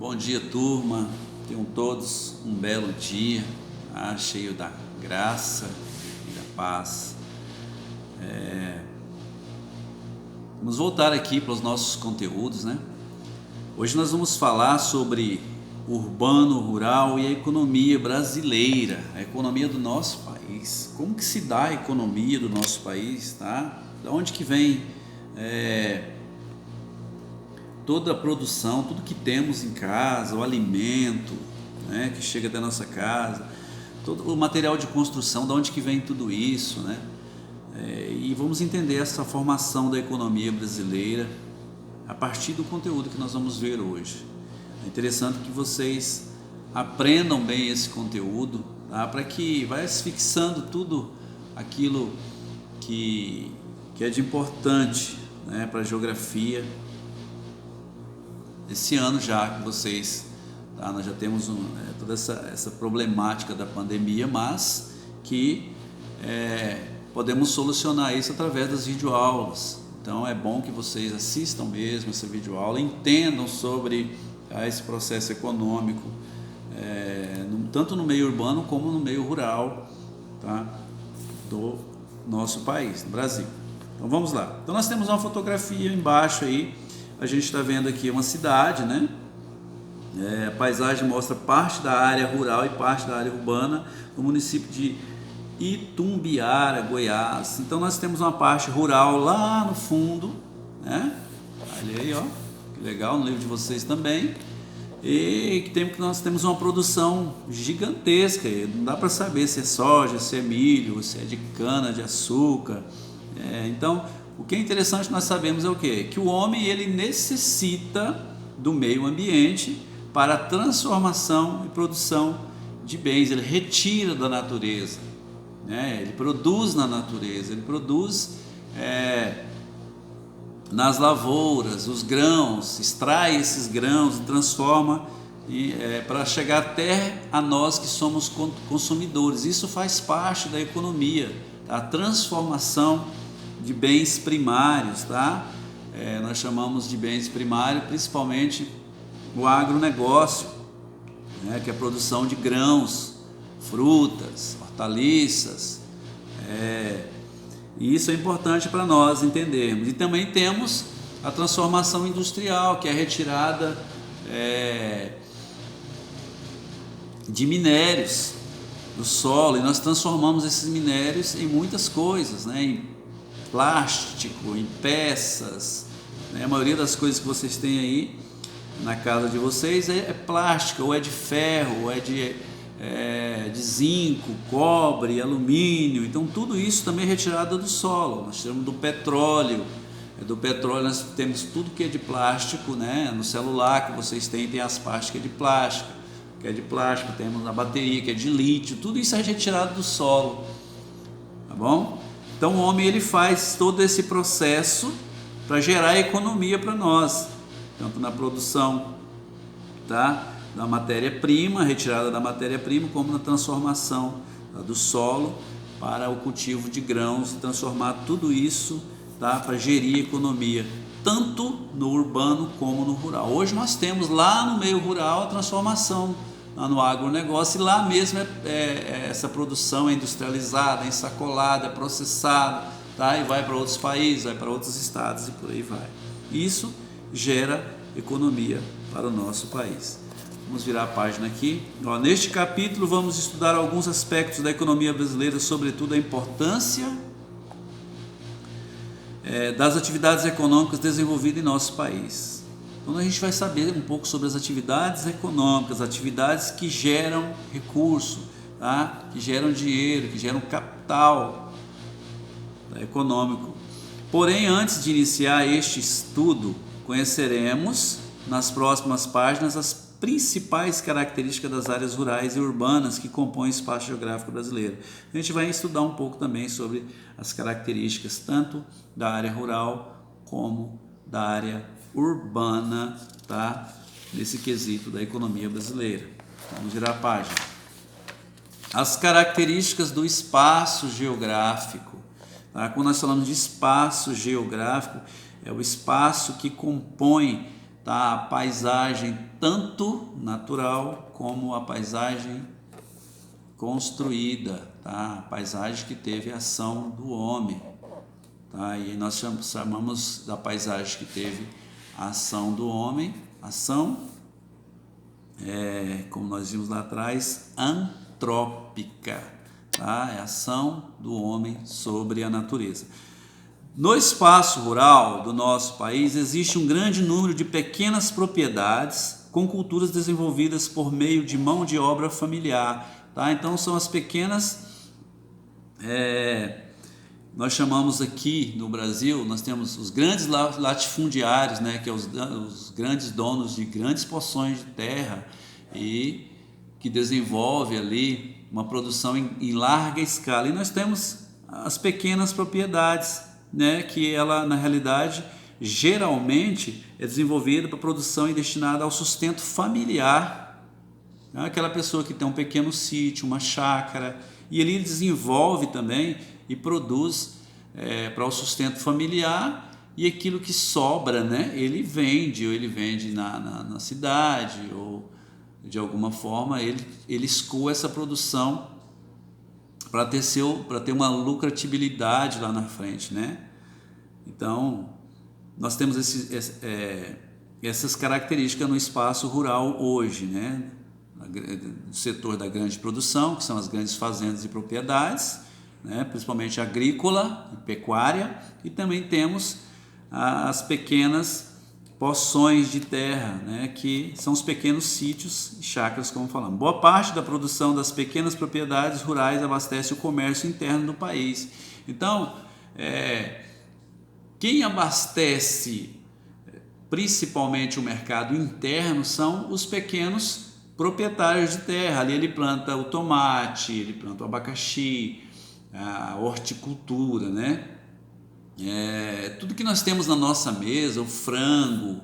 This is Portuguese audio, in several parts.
Bom dia, turma. Tenham todos um belo dia, cheio da graça e da paz. Vamos voltar aqui para os nossos conteúdos, né? Hoje nós vamos falar sobre urbano, rural e a economia brasileira, a economia do nosso país. Como que se dá a economia do nosso país, tá? Da onde que vem toda a produção, tudo que temos em casa, o alimento, né, que chega da nossa casa, todo o material de construção, da onde que vem tudo isso, né? E vamos entender essa formação da economia brasileira a partir do conteúdo que nós vamos ver hoje. É interessante que vocês aprendam bem esse conteúdo, tá? Para que vai se fixando tudo aquilo que é de importante, né, para a geografia. Esse ano já que vocês, tá, nós já temos toda essa problemática da pandemia, mas que podemos solucionar isso através das videoaulas. Então é bom que vocês assistam mesmo essa videoaula, entendam sobre esse processo econômico, tanto no meio urbano como no meio rural, tá, do nosso país, do Brasil. Então vamos lá. Então nós temos uma fotografia embaixo aí. A gente está vendo aqui uma cidade, né? A paisagem mostra parte da área rural e parte da área urbana do município de Itumbiara, Goiás. Então nós temos uma parte rural lá no fundo, né? Olha aí, ó, que legal, no livro de vocês também. E que nós temos uma produção gigantesca. Não dá para saber se é soja, se é milho, se é de cana, de açúcar. Então, o que é interessante nós sabemos é o quê? Que o homem ele necessita do meio ambiente para a transformação e produção de bens. Ele retira da natureza, né? Ele produz na natureza, ele produz nas lavouras, os grãos, extrai esses grãos e transforma para chegar até a nós que somos consumidores. Isso faz parte da economia, a transformação de bens primários, tá? Nós chamamos de bens primários principalmente o agronegócio, né? Que é a produção de grãos, frutas, hortaliças, e isso é importante para nós entendermos. E também temos a transformação industrial, que é a retirada de minérios do solo, e nós transformamos esses minérios em muitas coisas, né? Em plástico, em peças, né? A maioria das coisas que vocês têm aí na casa de vocês é plástico, ou é de ferro, ou é de zinco, cobre, alumínio. Então tudo isso também é retirado do solo. Nós temos do petróleo. Do petróleo nós temos tudo que é de plástico, né? No celular que vocês têm, tem as partes que é de plástico, temos a bateria que é de lítio. Tudo isso é retirado do solo, tá bom? Então o homem ele faz todo esse processo para gerar economia para nós, tanto na produção, tá, da matéria-prima, retirada da matéria-prima, como na transformação, tá, do solo para o cultivo de grãos, transformar tudo isso, tá, para gerir economia, tanto no urbano como no rural. Hoje nós temos lá no meio rural a transformação, lá no agronegócio, e lá mesmo essa produção é industrializada, é ensacolada, é processada, tá? E vai para outros países, vai para outros estados e por aí vai. Isso gera economia para o nosso país. Vamos virar a página aqui. Neste capítulo vamos estudar alguns aspectos da economia brasileira, sobretudo a importância das atividades econômicas desenvolvidas em nosso país. Então a gente vai saber um pouco sobre as atividades econômicas, atividades que geram recurso, tá? Que geram dinheiro, que geram capital, tá, econômico. Porém, antes de iniciar este estudo, conheceremos nas próximas páginas as principais características das áreas rurais e urbanas que compõem o espaço geográfico brasileiro. A gente vai estudar um pouco também sobre as características tanto da área rural como da área urbana, tá? Nesse quesito da economia brasileira. Vamos virar a página. As características do espaço geográfico, tá? Quando nós falamos de espaço geográfico, é o espaço que compõe tá? A paisagem tanto natural como a paisagem construída, tá? A paisagem que teve a ação do homem, tá? E nós chamamos da paisagem que teve a ação do homem, ação, como nós vimos lá atrás, antrópica, tá? É a ação do homem sobre a natureza. No espaço rural do nosso país existe um grande número de pequenas propriedades com culturas desenvolvidas por meio de mão de obra familiar, tá? Então são as pequenas, nós chamamos aqui no Brasil, nós temos os grandes latifundiários, né, que é os grandes donos de grandes porções de terra e que desenvolve ali uma produção em larga escala. E nós temos as pequenas propriedades, né, que ela na realidade geralmente é desenvolvida para produção e destinada ao sustento familiar. Aquela pessoa que tem um pequeno sítio, uma chácara, e ele desenvolve também e produz para o sustento familiar, e aquilo que sobra, né, ele vende, ou ele vende na cidade, ou de alguma forma ele escoa essa produção para ter uma lucratibilidade lá na frente, né? Então nós temos essas características no espaço rural hoje, né? Do setor da grande produção, que são as grandes fazendas e propriedades, né? Principalmente agrícola e pecuária, e também temos as pequenas porções de terra, né? Que são os pequenos sítios e chácaras, como falamos. Boa parte da produção das pequenas propriedades rurais abastece o comércio interno do país. Então, quem abastece principalmente o mercado interno são os pequenos proprietários de terra. Ali ele planta o tomate, ele planta o abacaxi, a horticultura, né? Tudo que nós temos na nossa mesa, o frango,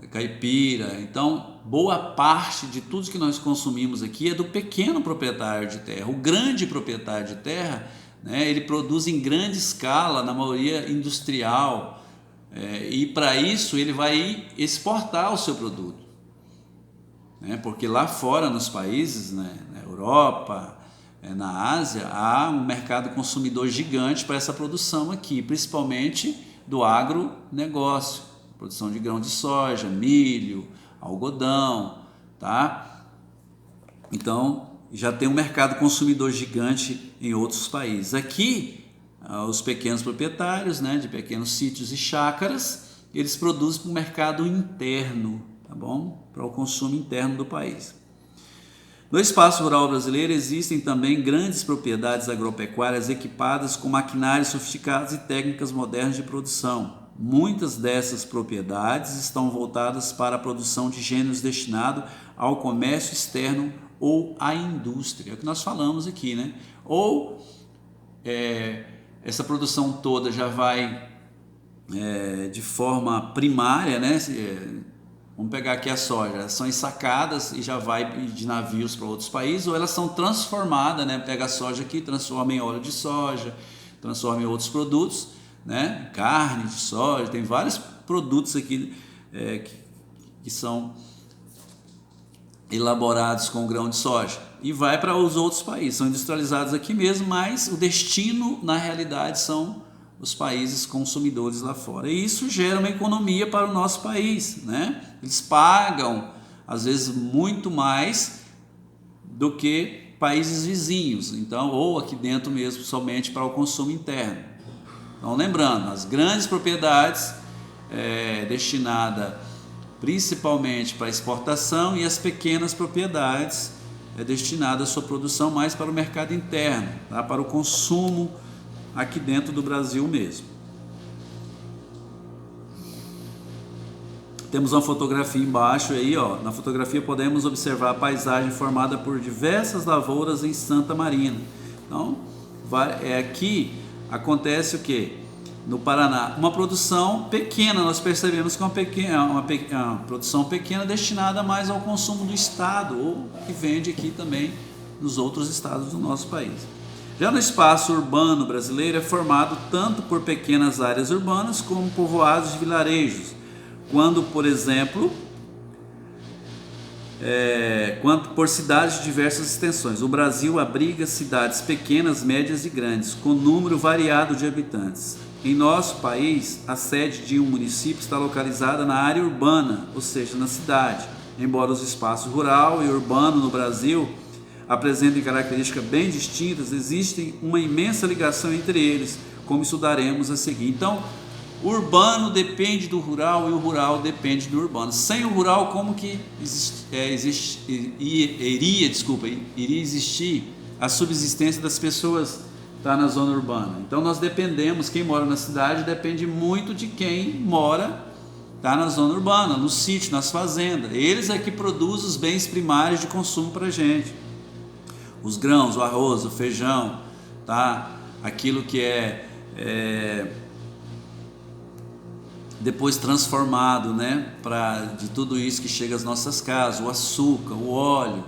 a caipira. Então, boa parte de tudo que nós consumimos aqui é do pequeno proprietário de terra. O grande proprietário de terra, né, ele produz em grande escala, na maioria industrial, e para isso ele vai exportar o seu produto, né? Porque lá fora, nos países, né, na Europa, na Ásia, há um mercado consumidor gigante para essa produção aqui, principalmente do agronegócio, produção de grão de soja, milho, algodão, tá? Então, já tem um mercado consumidor gigante em outros países. Aqui, os pequenos proprietários, né, de pequenos sítios e chácaras, eles produzem para o mercado interno, tá bom? Para o consumo interno do país. No espaço rural brasileiro existem também grandes propriedades agropecuárias equipadas com maquinários sofisticados e técnicas modernas de produção. Muitas dessas propriedades estão voltadas para a produção de gêneros destinados ao comércio externo ou à indústria, é o que nós falamos aqui, né? Ou essa produção toda já vai de forma primária, né? Vamos pegar aqui a soja, elas são ensacadas e já vai de navios para outros países, ou elas são transformadas, né? Pega a soja aqui, transforma em óleo de soja, transforma em outros produtos, né? Carne de soja, tem vários produtos aqui que são elaborados com grão de soja e vai para os outros países, são industrializados aqui mesmo, mas o destino na realidade são os países consumidores lá fora, e isso gera uma economia para o nosso país, né? Eles pagam às vezes muito mais do que países vizinhos, então, ou aqui dentro mesmo, somente para o consumo interno. Então, lembrando, as grandes propriedades destinadas principalmente para exportação, e as pequenas propriedades destinadas a sua produção mais para o mercado interno, tá? Para o consumo aqui dentro do Brasil mesmo. Temos uma fotografia embaixo aí, ó. Na fotografia podemos observar a paisagem formada por diversas lavouras em Santa Marina. Então, aqui acontece o quê? No Paraná, uma produção pequena, nós percebemos que é uma produção pequena destinada mais ao consumo do estado, ou que vende aqui também nos outros estados do nosso país. Já no espaço urbano brasileiro é formado tanto por pequenas áreas urbanas como povoados de vilarejos, quando, por exemplo, quanto por cidades de diversas extensões. O Brasil abriga cidades pequenas, médias e grandes, com número variado de habitantes. Em nosso país, a sede de um município está localizada na área urbana, ou seja, na cidade. Embora os espaços rural e urbano no Brasil apresentem características bem distintas, existe uma imensa ligação entre eles, como estudaremos a seguir. Então, o urbano depende do rural e o rural depende do urbano. Sem o rural, como que iria existir a subsistência das pessoas na zona urbana? Então nós dependemos, quem mora na cidade depende muito de quem mora na zona urbana, no sítio, nas fazendas. Eles é que produzem os bens primários de consumo para a gente. Os grãos, o arroz, o feijão, aquilo que depois transformado, de tudo isso que chega às nossas casas, o açúcar, o óleo,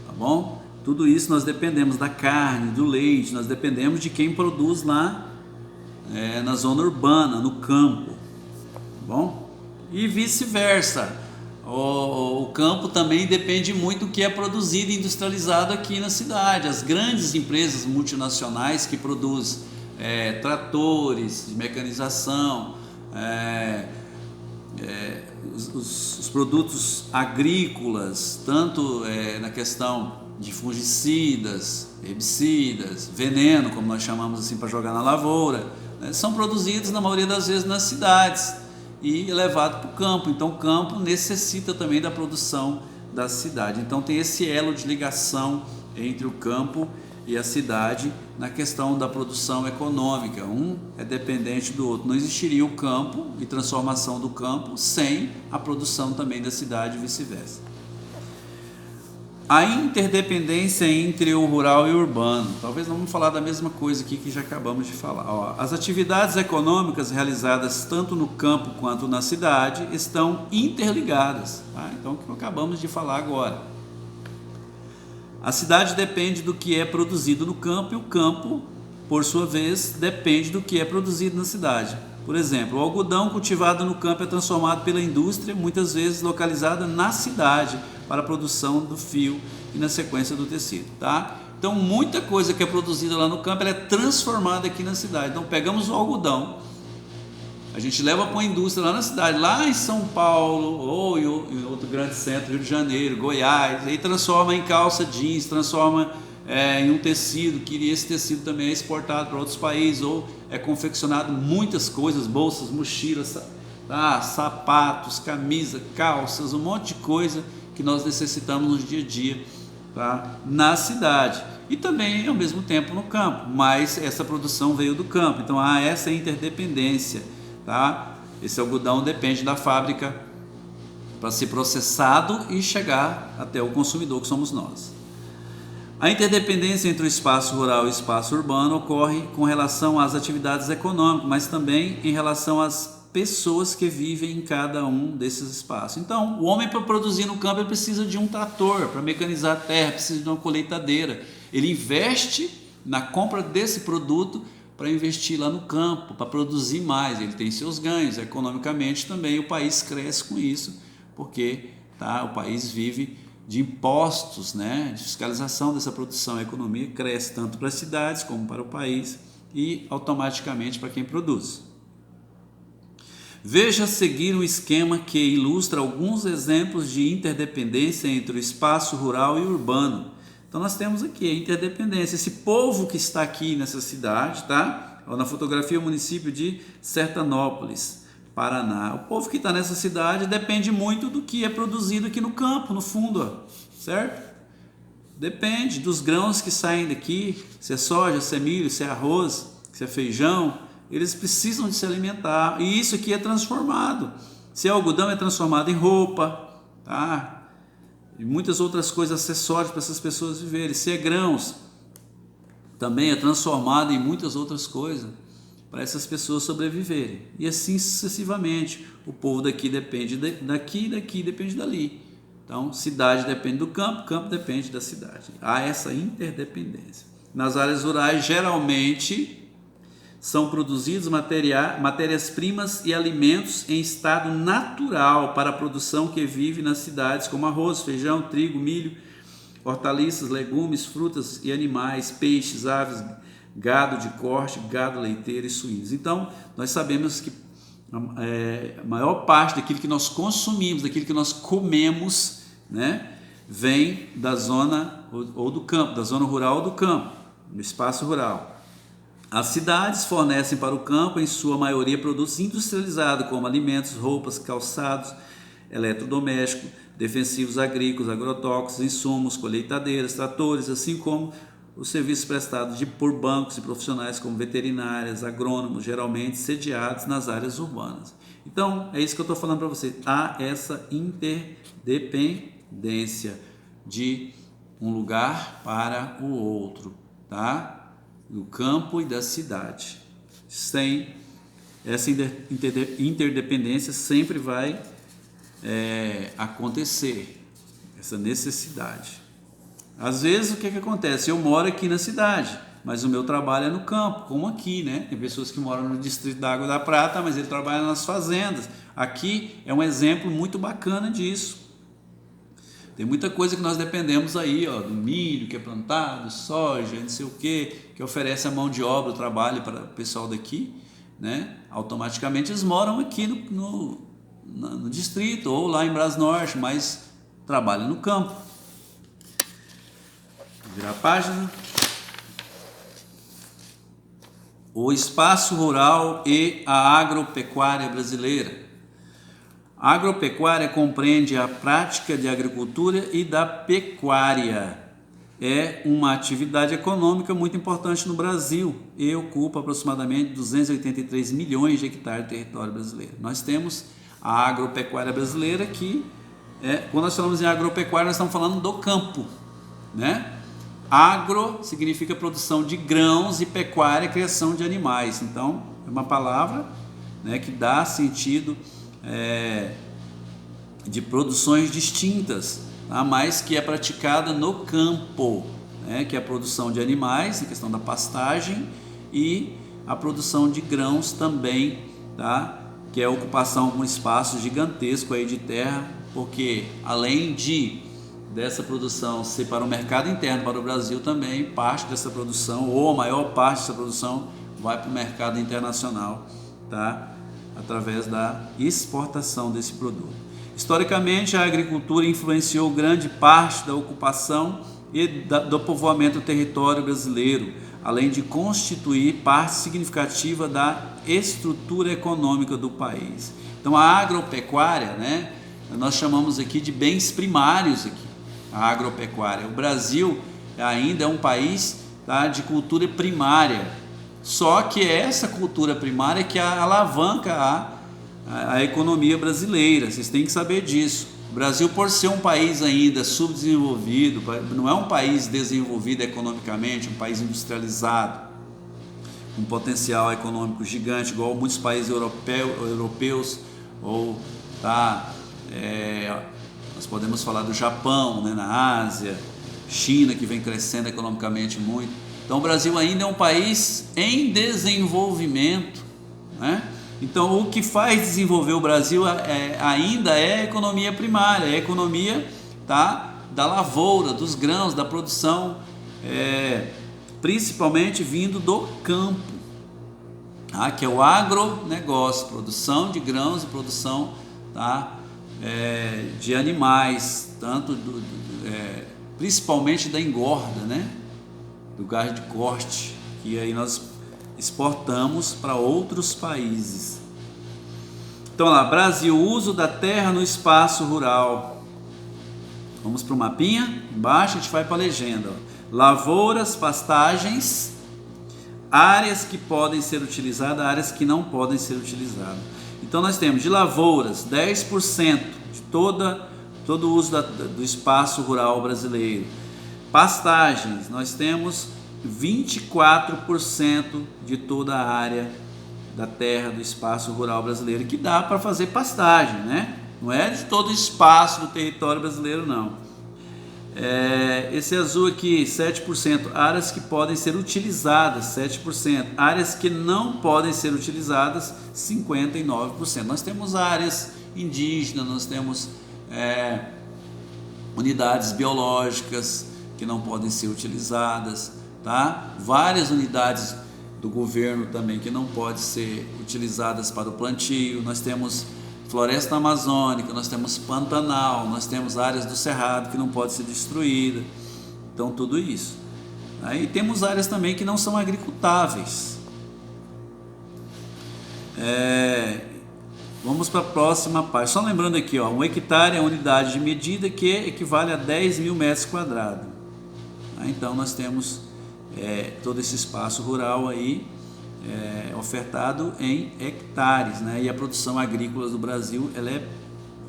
tá bom? Tudo isso nós dependemos da carne, do leite, nós dependemos de quem produz lá na zona urbana, no campo, tá bom? E vice-versa, o campo também depende muito do que é produzido e industrializado aqui na cidade. As grandes empresas multinacionais que produzem tratores de mecanização, os produtos agrícolas, tanto na questão de fungicidas, herbicidas, veneno, como nós chamamos assim, para jogar na lavoura, são produzidos na maioria das vezes nas cidades e levados para o campo. Então o campo necessita também da produção da cidade. Então tem esse elo de ligação entre o campo e a cidade na questão da produção econômica. Um é dependente do outro. Não existiria o campo e transformação do campo sem a produção também da cidade e vice-versa. A interdependência entre o rural e o urbano. Talvez não vamos falar da mesma coisa aqui que já acabamos de falar. As atividades econômicas realizadas tanto no campo quanto na cidade estão interligadas. Então, o que acabamos de falar agora. A cidade depende do que é produzido no campo e o campo, por sua vez, depende do que é produzido na cidade. Por exemplo, o algodão cultivado no campo é transformado pela indústria, muitas vezes localizada na cidade, para a produção do fio e na sequência do tecido. Então, muita coisa que é produzida lá no campo ela é transformada aqui na cidade. Então, pegamos o algodão, a gente leva para uma indústria lá na cidade, lá em São Paulo, ou em outro grande centro, Rio de Janeiro, Goiás, aí transforma em calça jeans, transforma em um tecido, que esse tecido também é exportado para outros países, ou é confeccionado muitas coisas, bolsas, mochilas, sapatos, camisa, calças, um monte de coisa que nós necessitamos no dia a dia na cidade. E também, ao mesmo tempo, no campo, mas essa produção veio do campo. Então, há essa interdependência. Esse algodão depende da fábrica para ser processado e chegar até o consumidor, que somos nós. A interdependência entre o espaço rural e o espaço urbano ocorre com relação às atividades econômicas, mas também em relação às pessoas que vivem em cada um desses espaços. Então, o homem, para produzir no campo, ele precisa de um trator, para mecanizar a terra, precisa de uma colheitadeira. Ele investe na compra desse produto para investir lá no campo, para produzir mais. Ele tem seus ganhos economicamente também. O país cresce com isso, porque o país vive de impostos, de fiscalização dessa produção. A economia cresce tanto para as cidades como para o país e automaticamente para quem produz. Veja a seguir um esquema que ilustra alguns exemplos de interdependência entre o espaço rural e urbano. Então nós temos aqui a interdependência, esse povo que está aqui nessa cidade, na fotografia o município de Sertanópolis, Paraná. O povo que está nessa cidade depende muito do que é produzido aqui no campo, no fundo, certo? Depende dos grãos que saem daqui, se é soja, se é milho, se é arroz, se é feijão, eles precisam de se alimentar, e isso aqui é transformado. Se é algodão, é transformado em roupa, e muitas outras coisas, acessórios para essas pessoas viverem. Se é grãos, também é transformado em muitas outras coisas para essas pessoas sobreviverem. E assim sucessivamente. O povo daqui depende daqui depende dali. Então, cidade depende do campo, campo depende da cidade. Há essa interdependência. Nas áreas rurais, geralmente, são produzidos matérias-primas e alimentos em estado natural para a produção que vive nas cidades, como arroz, feijão, trigo, milho, hortaliças, legumes, frutas e animais, peixes, aves, gado de corte, gado leiteiro e suínos. Então, nós sabemos que a maior parte daquilo que nós consumimos, daquilo que nós comemos, né, vem da zona ou do campo, da zona rural ou do campo, no espaço rural. As cidades fornecem para o campo, em sua maioria, produtos industrializados, como alimentos, roupas, calçados, eletrodomésticos, defensivos agrícolas, agrotóxicos, insumos, colheitadeiras, tratores, assim como os serviços prestados por bancos e profissionais como veterinárias, agrônomos, geralmente sediados nas áreas urbanas. Então, é isso que eu estou falando para você. Há essa interdependência de um lugar para o outro, tá? Do campo e da cidade. Sem essa interdependência sempre vai acontecer, essa necessidade. Às vezes o que acontece? Eu moro aqui na cidade, mas o meu trabalho é no campo, como aqui, né? Tem pessoas que moram no distrito da Água da Prata, mas ele trabalha nas fazendas. Aqui é um exemplo muito bacana disso. Tem muita coisa que nós dependemos aí, ó, do milho que é plantado, soja, não sei o que oferece a mão de obra, o trabalho para o pessoal daqui, né? Automaticamente eles moram aqui no distrito ou lá em Brasnorte, mas trabalham no campo. Vou virar a página. O espaço rural e a agropecuária brasileira. A agropecuária compreende a prática de agricultura e da pecuária. É uma atividade econômica muito importante no Brasil e ocupa aproximadamente 283 milhões de hectares de território brasileiro. Nós temos a agropecuária brasileira que, quando nós falamos em agropecuária, nós estamos falando do campo, né? Agro significa produção de grãos e pecuária, criação de animais. Então, é uma palavra, né, que dá sentido de produções distintas, tá? Mas que é praticada no campo, né? Que é a produção de animais, a questão da pastagem, e a produção de grãos também, tá? Que é a ocupação com um espaço gigantesco aí de terra, porque além dessa produção ser para o mercado interno, para o Brasil também, parte dessa produção, ou a maior parte dessa produção, vai para o mercado internacional, tá? Através da exportação desse produto. Historicamente, a agricultura influenciou grande parte da ocupação e do povoamento do território brasileiro, além de constituir parte significativa da estrutura econômica do país. Então, a agropecuária, né, nós chamamos aqui de bens primários aqui, a agropecuária. O Brasil ainda é um país, tá, de cultura primária. Só que é essa cultura primária que alavanca a economia brasileira. Vocês têm que saber disso. O Brasil, por ser um país ainda subdesenvolvido, não é um país desenvolvido economicamente, um país industrializado, um potencial econômico gigante, igual muitos países europeus, ou nós podemos falar do Japão, né, na Ásia, China, que vem crescendo economicamente muito. Então, o Brasil ainda é um país em desenvolvimento, né? Então, o que faz desenvolver o Brasil ainda é a economia primária, é a economia, tá, da lavoura, dos grãos, da produção, principalmente vindo do campo, tá? Que é o agronegócio, produção de grãos e produção, tá, de animais, tanto principalmente da engorda, né? Do gás de corte, que aí nós exportamos para outros países. Então lá, Brasil, uso da terra no espaço rural. Vamos para o mapinha, embaixo a gente vai para a legenda. Lavouras, pastagens, áreas que podem ser utilizadas, áreas que não podem ser utilizadas. Então nós temos de lavouras, 10% de todo o uso do espaço rural brasileiro. Pastagens, nós temos 24% de toda a área da terra do espaço rural brasileiro, que dá para fazer pastagem, né? Não é de todo o espaço do território brasileiro, não. Esse azul aqui, 7%, áreas que podem ser utilizadas, 7%, áreas que não podem ser utilizadas, 59%. Nós temos áreas indígenas, nós temos unidades biológicas que não podem ser utilizadas, tá? Várias unidades do governo também que não podem ser utilizadas para o plantio. Nós temos floresta amazônica, nós temos Pantanal, nós temos áreas do Cerrado que não podem ser destruídas. Então tudo isso. Aí temos áreas também que não são agricultáveis. Vamos para a próxima parte. Só lembrando aqui, ó, 1 hectare é a unidade de medida que equivale a 10 mil metros quadrados. Então nós temos todo esse espaço rural aí ofertado em hectares, né? E a produção agrícola do Brasil ela é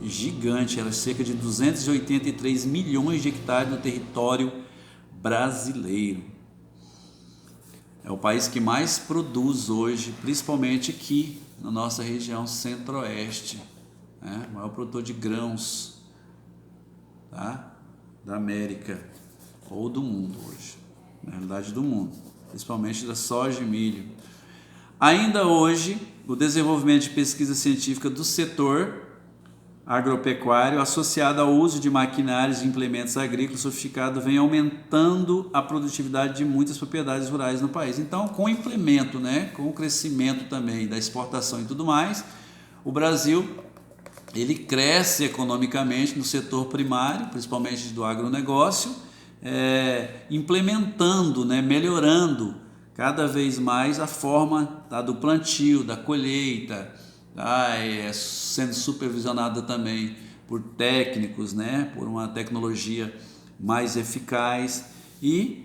gigante, ela é cerca de 283 milhões de hectares no território brasileiro. É o país que mais produz hoje, principalmente aqui na nossa região centro-oeste, né? O maior produtor de grãos, tá? Da América ou do mundo hoje, na realidade do mundo, principalmente da soja e milho. Ainda hoje, o desenvolvimento de pesquisa científica do setor agropecuário associado ao uso de maquinários e implementos agrícolas sofisticados vem aumentando a produtividade de muitas propriedades rurais no país. Então, com o implemento, né, com o crescimento também da exportação e tudo mais, o Brasil ele cresce economicamente no setor primário, principalmente do agronegócio, implementando, né, melhorando cada vez mais a forma do plantio, da colheita, sendo supervisionada também por técnicos, né, por uma tecnologia mais eficaz e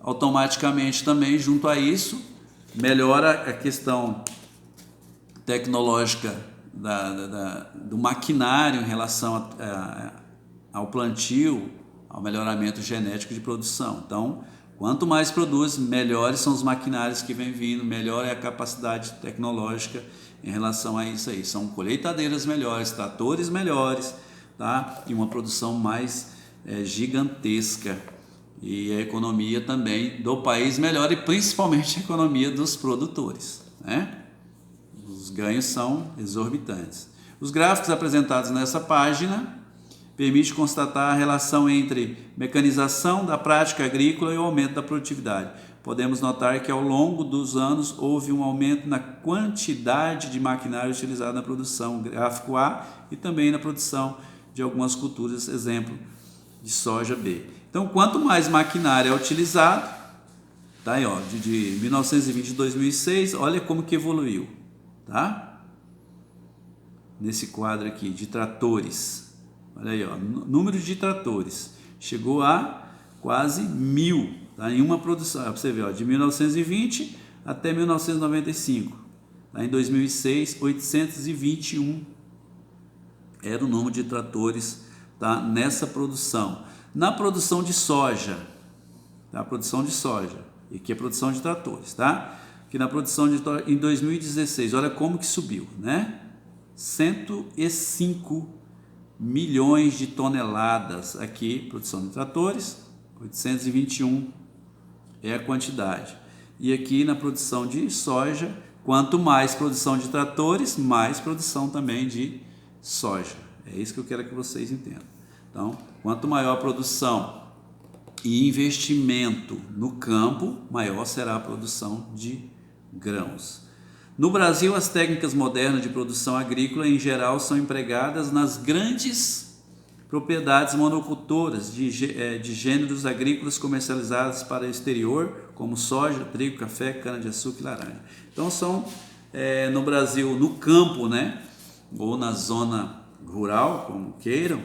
automaticamente também junto a isso melhora a questão tecnológica do maquinário em relação ao plantio, ao melhoramento genético de produção. Então, quanto mais produz, melhores são os maquinários que vêm vindo, melhor é a capacidade tecnológica em relação a isso aí. São colheitadeiras melhores, tratores melhores, tá? E uma produção mais gigantesca. E a economia também do país melhora e principalmente a economia dos produtores, né? Os ganhos são exorbitantes. Os gráficos apresentados nessa página permite constatar a relação entre mecanização da prática agrícola e o aumento da produtividade. Podemos notar que ao longo dos anos houve um aumento na quantidade de maquinário utilizado na produção, gráfico A, e também na produção de algumas culturas, exemplo de soja B. Então, quanto mais maquinário é utilizado, tá aí, ó, de 1920 a 2006, olha como que evoluiu, tá? Nesse quadro aqui de tratores. Olha aí, ó, número de tratores chegou a quase 1.000, tá? Em uma produção, para você ver, ó, de 1920 até 1995, tá? Em 2006, 821 era o número de tratores, tá? Nessa produção. Na produção de soja, tá? Produção de soja, e aqui é produção de tratores, tá? Que na produção de em 2016, olha como que subiu, né? 105 milhões de toneladas aqui, produção de tratores, 821 é a quantidade. E aqui na produção de soja, quanto mais produção de tratores, mais produção também de soja. É isso que eu quero que vocês entendam. Então, quanto maior a produção e investimento no campo, maior será a produção de grãos. No Brasil, as técnicas modernas de produção agrícola, em geral, são empregadas nas grandes propriedades monocultoras de gêneros agrícolas comercializados para o exterior, como soja, trigo, café, cana-de-açúcar e laranja. Então, são no Brasil, no campo, né, ou na zona rural, como queiram,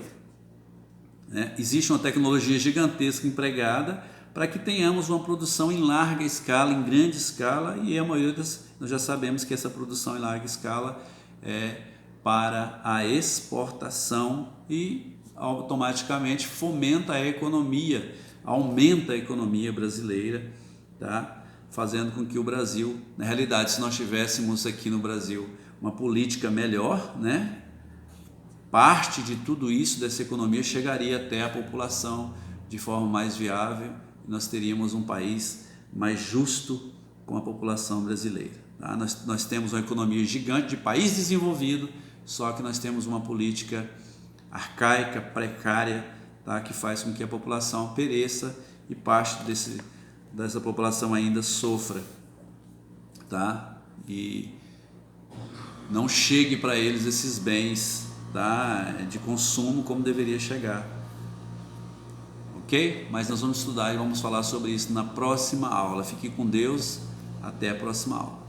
né, existe uma tecnologia gigantesca empregada para que tenhamos uma produção em larga escala, em grande escala, e a maioria nós já sabemos que essa produção em larga escala é para a exportação e automaticamente fomenta a economia, aumenta a economia brasileira, tá? Fazendo com que o Brasil, na realidade, se nós tivéssemos aqui no Brasil uma política melhor, né? Parte de tudo isso, dessa economia, chegaria até a população de forma mais viável e nós teríamos um país mais justo com a população brasileira. Tá? Nós temos uma economia gigante de país desenvolvido, só que nós temos uma política arcaica, precária, tá? Que faz com que a população pereça e parte dessa população ainda sofra, tá? E não chegue para eles esses bens, tá? De consumo como deveria chegar. Ok? Mas nós vamos estudar e vamos falar sobre isso na próxima aula. Fique com Deus. Até a próxima aula.